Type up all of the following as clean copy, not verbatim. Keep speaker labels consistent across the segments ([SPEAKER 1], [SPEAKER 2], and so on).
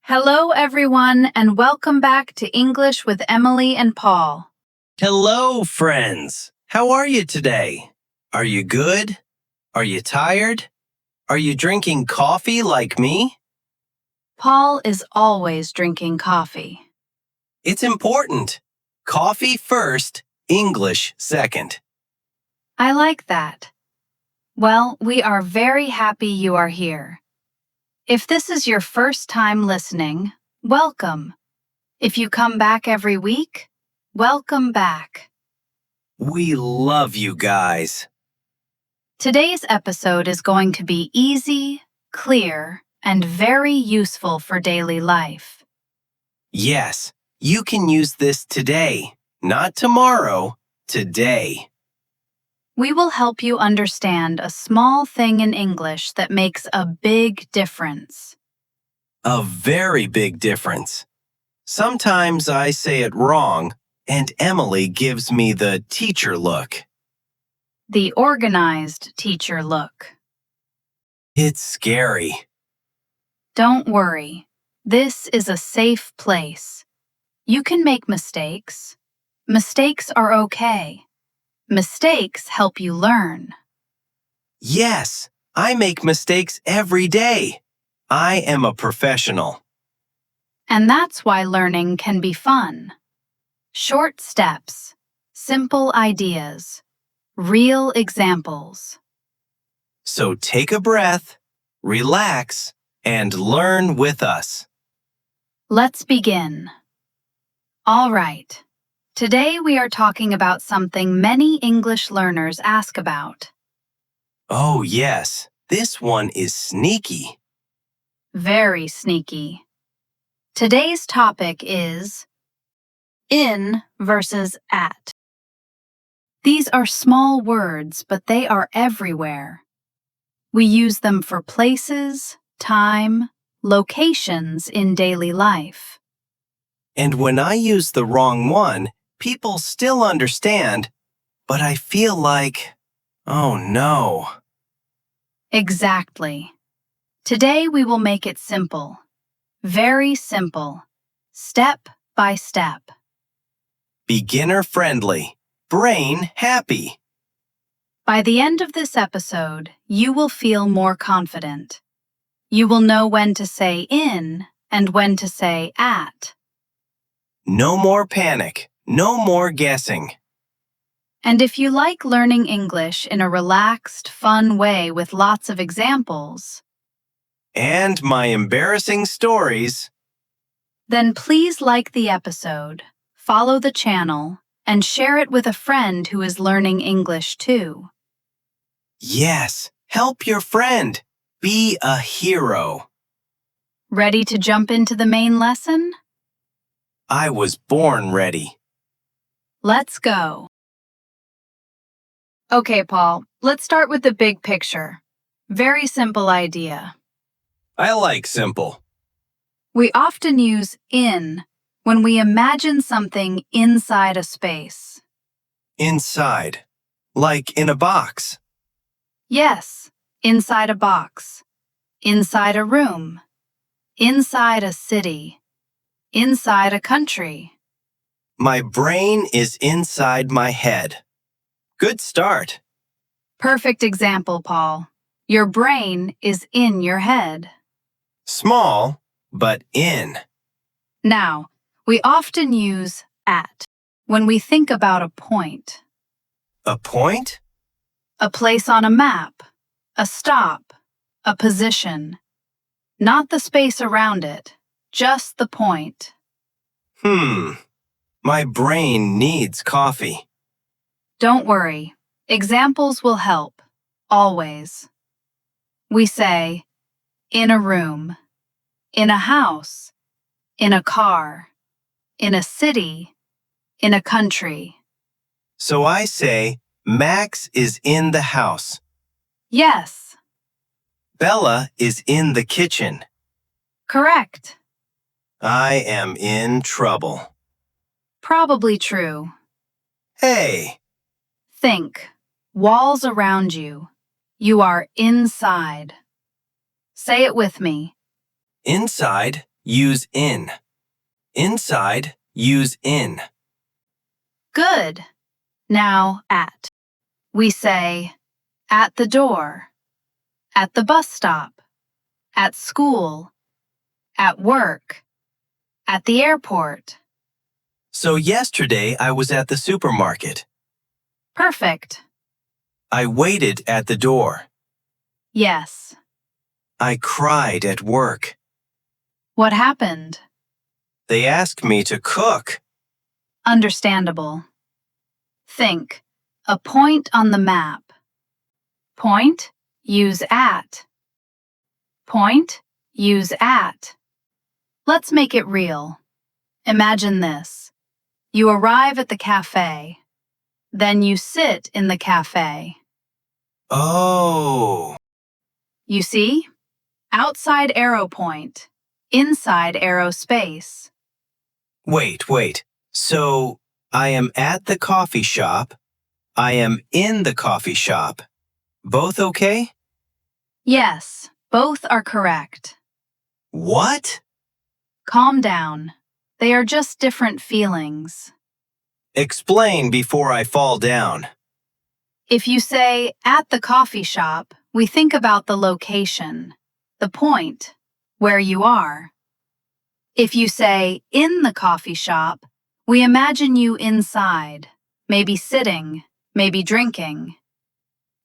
[SPEAKER 1] Hello, everyone, and welcome back to English with Emily and Paul.
[SPEAKER 2] Hello, friends. How are you today? Are you good? Are you tired? Are you drinking coffee like me?
[SPEAKER 1] Paul is always drinking coffee.
[SPEAKER 2] It's important. Coffee first, English second.
[SPEAKER 1] I like that. Well, we are very happy you are here. If this is your first time listening, welcome. If you come back every week, welcome back.
[SPEAKER 2] We love you guys.
[SPEAKER 1] Today's episode is going to be easy, clear, and very useful for daily life.
[SPEAKER 2] Yes, you can use this today, not tomorrow, today.
[SPEAKER 1] We will help you understand a small thing in English that makes a big difference.
[SPEAKER 2] A very big difference. Sometimes I say it wrong, and Emily gives me the teacher look.
[SPEAKER 1] The organized teacher look.
[SPEAKER 2] It's scary.
[SPEAKER 1] Don't worry. This is a safe place. You can make mistakes. Mistakes are okay. Mistakes help you learn.
[SPEAKER 2] Yes, I make mistakes every day. I am a professional.
[SPEAKER 1] And that's why learning can be fun. Short steps, simple ideas, real examples.
[SPEAKER 2] So take a breath, relax, and learn with us.
[SPEAKER 1] Let's begin. All right. Today we are talking about something many English learners ask about.
[SPEAKER 2] Oh, yes, this one is sneaky.
[SPEAKER 1] Very sneaky. Today's topic is in versus at. These are small words, but they are everywhere. We use them for places, time, locations in daily life.
[SPEAKER 2] And when I use the wrong one, people still understand, but I feel like, oh no.
[SPEAKER 1] Exactly. Today we will make it simple. Very simple. Step by step.
[SPEAKER 2] Beginner friendly, brain happy.
[SPEAKER 1] By the end of this episode, you will feel more confident. You will know when to say in and when to say at.
[SPEAKER 2] No more panic, no more guessing.
[SPEAKER 1] And if you like learning English in a relaxed, fun way with lots of examples,
[SPEAKER 2] And my embarrassing stories.
[SPEAKER 1] then please like the episode, follow the channel, and share it with a friend who is learning English too.
[SPEAKER 2] Yes, help your friend. Be a hero.
[SPEAKER 1] Ready to jump into the main lesson?
[SPEAKER 2] I was born ready.
[SPEAKER 1] Let's go. Okay, Paul, let's start with the big picture. Very simple idea.
[SPEAKER 2] I like simple.
[SPEAKER 1] We often use in when we imagine something inside a space.
[SPEAKER 2] Inside, like in a box.
[SPEAKER 1] Yes, inside a box, inside a room, inside a city, inside a country.
[SPEAKER 2] My brain is inside my head. Good start.
[SPEAKER 1] Perfect example, Paul. Your brain is in your head.
[SPEAKER 2] Small, but in.
[SPEAKER 1] Now, we often use at when we think about a point,
[SPEAKER 2] A point?
[SPEAKER 1] a place on a map, a stop, a position. Not the space around it, just the point.
[SPEAKER 2] My brain needs coffee.
[SPEAKER 1] Don't worry, examples will help, always. We say, in a room, in a house, in a car, in a city, in a country.
[SPEAKER 2] So I say, Max is in the house.
[SPEAKER 1] Yes,
[SPEAKER 2] Bella is in the kitchen.
[SPEAKER 1] correct.
[SPEAKER 2] I am in trouble.
[SPEAKER 1] Probably true.
[SPEAKER 2] Hey,
[SPEAKER 1] Think, walls around you. You are inside. Say it with me.
[SPEAKER 2] inside, use in. Inside, use in.
[SPEAKER 1] Good. Now, at. We say, at the door, at the bus stop, at school, at work, at the airport.
[SPEAKER 2] So yesterday I was at the supermarket.
[SPEAKER 1] Perfect.
[SPEAKER 2] I waited at the door.
[SPEAKER 1] Yes.
[SPEAKER 2] I cried at work.
[SPEAKER 1] What happened?
[SPEAKER 2] They asked me to cook.
[SPEAKER 1] Understandable. Think. A point on the map. Point, use at. Point, use at. Let's make it real. Imagine this. You arrive at the cafe. Then you sit in the cafe.
[SPEAKER 2] Oh.
[SPEAKER 1] You see? Outside arrow point, inside arrow space.
[SPEAKER 2] Wait. So, I am at the coffee shop. I am in the coffee shop. Both okay?
[SPEAKER 1] Yes, both are correct.
[SPEAKER 2] What?
[SPEAKER 1] Calm down. They are just different feelings.
[SPEAKER 2] Explain before I fall down.
[SPEAKER 1] If you say at the coffee shop, we think about the location, the point, where you are. If you say in the coffee shop, we imagine you inside, maybe sitting, maybe drinking.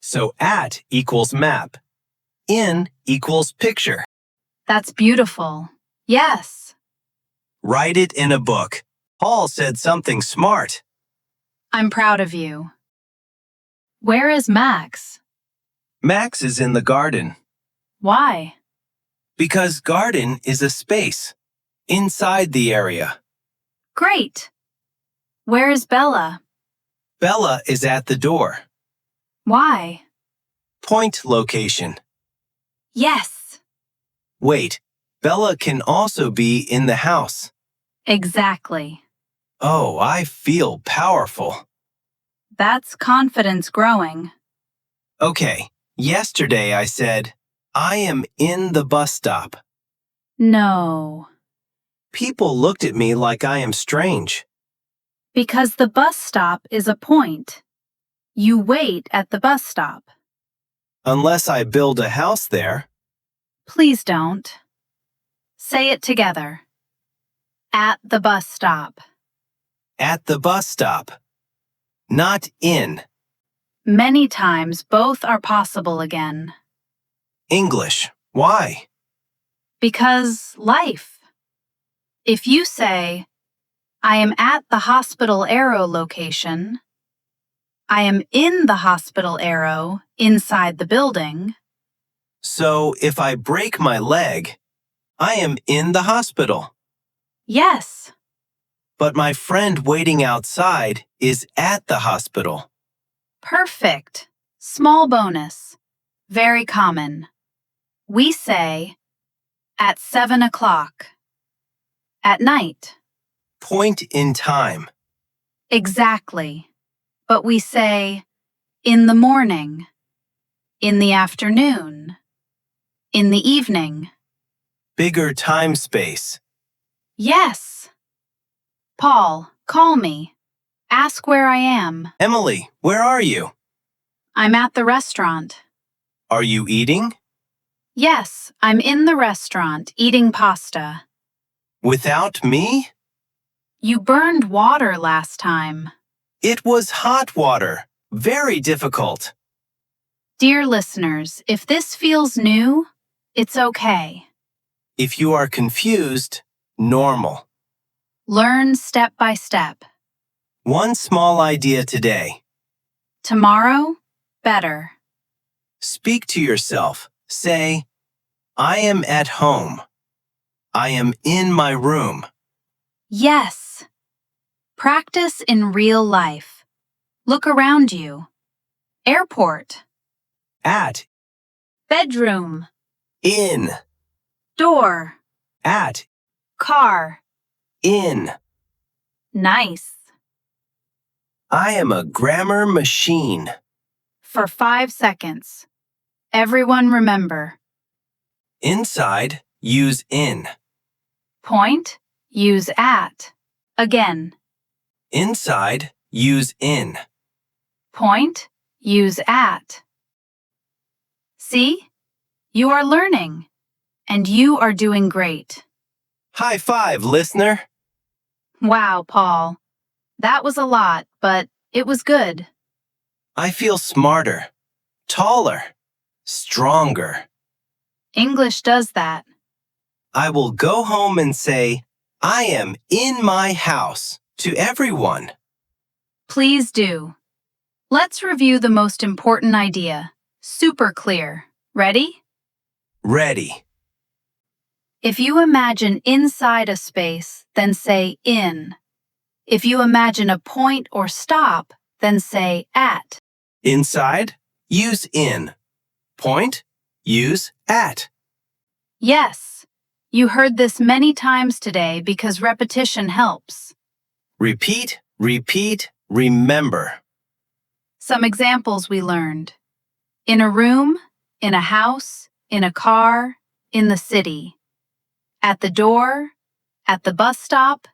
[SPEAKER 2] So at equals map. In equals picture.
[SPEAKER 1] That's beautiful. Yes.
[SPEAKER 2] Write it in a book. Paul said something smart.
[SPEAKER 1] I'm proud of you. Where is Max?
[SPEAKER 2] Max is in the garden.
[SPEAKER 1] Why?
[SPEAKER 2] Because garden is a space inside the area.
[SPEAKER 1] Great. Where is Bella?
[SPEAKER 2] Bella is at the door.
[SPEAKER 1] Why?
[SPEAKER 2] Point location.
[SPEAKER 1] Yes.
[SPEAKER 2] Wait, Bella can also be in the house.
[SPEAKER 1] Exactly.
[SPEAKER 2] Oh, I feel powerful.
[SPEAKER 1] That's confidence growing.
[SPEAKER 2] Okay, yesterday I said, I am in the bus stop.
[SPEAKER 1] No.
[SPEAKER 2] People looked at me like I am strange.
[SPEAKER 1] Because the bus stop is a point. You wait at the bus stop.
[SPEAKER 2] Unless I build a house there.
[SPEAKER 1] Please don't. Say it together. At the bus stop.
[SPEAKER 2] At the bus stop. Not in.
[SPEAKER 1] Many times both are possible again.
[SPEAKER 2] English. Why?
[SPEAKER 1] Because life. If you say, I am at the hospital arrow location, I am in the hospital arrow inside the building.
[SPEAKER 2] So if I break my leg, I am in the hospital.
[SPEAKER 1] Yes.
[SPEAKER 2] But my friend waiting outside is at the hospital.
[SPEAKER 1] Perfect. Small bonus. Very common. We say, at 7 o'clock. At night.
[SPEAKER 2] Point in time.
[SPEAKER 1] Exactly. But we say, in the morning. In the afternoon. In the evening.
[SPEAKER 2] Bigger time space.
[SPEAKER 1] Yes. Paul, call me. Ask where I am.
[SPEAKER 2] Emily, where are you?
[SPEAKER 1] I'm at the restaurant.
[SPEAKER 2] Are you eating?
[SPEAKER 1] Yes, I'm in the restaurant eating pasta.
[SPEAKER 2] Without me?
[SPEAKER 1] You burned water last time.
[SPEAKER 2] It was hot water. Very difficult.
[SPEAKER 1] Dear listeners, if this feels new, it's okay.
[SPEAKER 2] If you are confused, normal.
[SPEAKER 1] Learn step by step.
[SPEAKER 2] One small idea today.
[SPEAKER 1] Tomorrow, better.
[SPEAKER 2] Speak to yourself. Say, I am at home. I am in my room.
[SPEAKER 1] Yes. Practice in real life. Look around you. Airport.
[SPEAKER 2] At,
[SPEAKER 1] Bedroom.
[SPEAKER 2] in,
[SPEAKER 1] Door.
[SPEAKER 2] at,
[SPEAKER 1] Car.
[SPEAKER 2] in.
[SPEAKER 1] Nice.
[SPEAKER 2] I am a grammar machine.
[SPEAKER 1] For 5 seconds. Everyone remember.
[SPEAKER 2] Inside, use in.
[SPEAKER 1] Point, use at. Again.
[SPEAKER 2] Inside, use in.
[SPEAKER 1] Point, use at. See? You are learning, and you are doing great.
[SPEAKER 2] High five, listener.
[SPEAKER 1] Wow, Paul. That was a lot, but it was good.
[SPEAKER 2] I feel smarter, taller, stronger.
[SPEAKER 1] English does that.
[SPEAKER 2] I will go home and say, I am in my house to everyone.
[SPEAKER 1] Please do. Let's review the most important idea. Super clear. Ready?
[SPEAKER 2] Ready.
[SPEAKER 1] If you imagine inside a space, then say in. If you imagine a point or stop, then say at.
[SPEAKER 2] Inside, use in. Point, use at.
[SPEAKER 1] Yes, you heard this many times today because repetition helps.
[SPEAKER 2] Repeat, repeat, remember.
[SPEAKER 1] Some examples we learned. In a room, in a house, in a car, in the city. At the door, at the bus stop,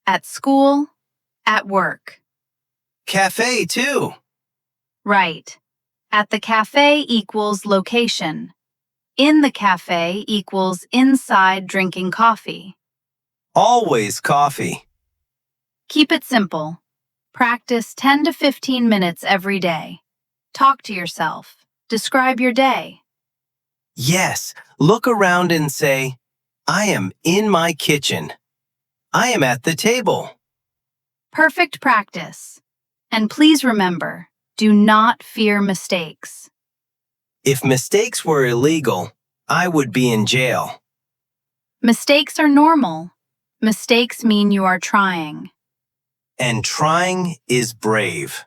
[SPEAKER 1] at school, at work.
[SPEAKER 2] Cafe, too.
[SPEAKER 1] Right. At the cafe equals location. In the cafe equals inside drinking coffee.
[SPEAKER 2] Always coffee.
[SPEAKER 1] Keep it simple. Practice 10 to 15 minutes every day. Talk to yourself. Describe your day.
[SPEAKER 2] Yes, look around and say, I am in my kitchen. I am at the table.
[SPEAKER 1] Perfect practice. And please remember, do not fear mistakes.
[SPEAKER 2] If mistakes were illegal, I would be in jail.
[SPEAKER 1] Mistakes are normal. Mistakes mean you are trying.
[SPEAKER 2] And trying is brave.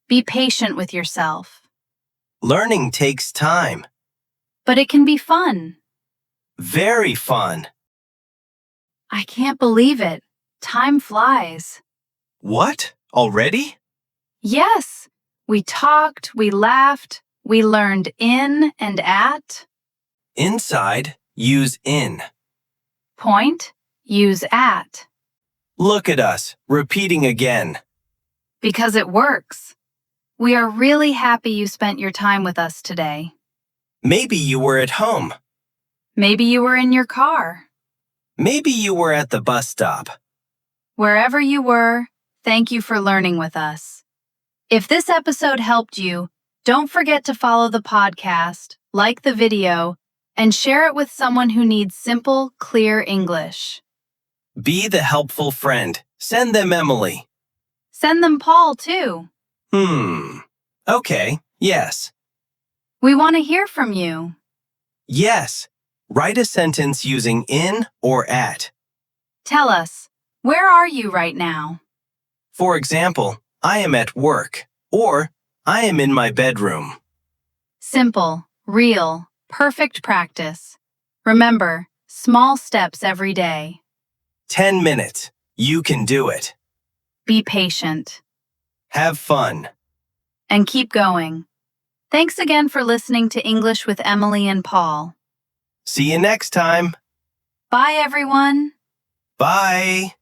[SPEAKER 1] Be patient with yourself.
[SPEAKER 2] Learning takes time.
[SPEAKER 1] But it can be fun.
[SPEAKER 2] Very fun.
[SPEAKER 1] I can't believe it. Time flies.
[SPEAKER 2] What? Already?
[SPEAKER 1] Yes, we talked, we laughed, we learned in and at.
[SPEAKER 2] Inside, use in.
[SPEAKER 1] Point, use at.
[SPEAKER 2] Look at us, repeating again.
[SPEAKER 1] Because it works. We are really happy you spent your time with us today.
[SPEAKER 2] Maybe you were at home.
[SPEAKER 1] Maybe you were in your car.
[SPEAKER 2] Maybe you were at the bus stop.
[SPEAKER 1] Wherever you were, thank you for learning with us. If this episode helped you, don't forget to follow the podcast, like the video, and share it with someone who needs simple, clear English.
[SPEAKER 2] Be the helpful friend. Send them Emily.
[SPEAKER 1] Send them Paul, too.
[SPEAKER 2] Okay, yes.
[SPEAKER 1] We want to hear from you.
[SPEAKER 2] Yes. Write a sentence using in or at.
[SPEAKER 1] Tell us, where are you right now?
[SPEAKER 2] For example, I am at work, or I am in my bedroom.
[SPEAKER 1] Simple, real, perfect practice. Remember, small steps every day.
[SPEAKER 2] 10 minutes. You can do it.
[SPEAKER 1] Be patient.
[SPEAKER 2] Have fun.
[SPEAKER 1] And keep going. Thanks again for listening to English with Emily and Paul.
[SPEAKER 2] See you next time.
[SPEAKER 1] Bye, everyone.
[SPEAKER 2] Bye.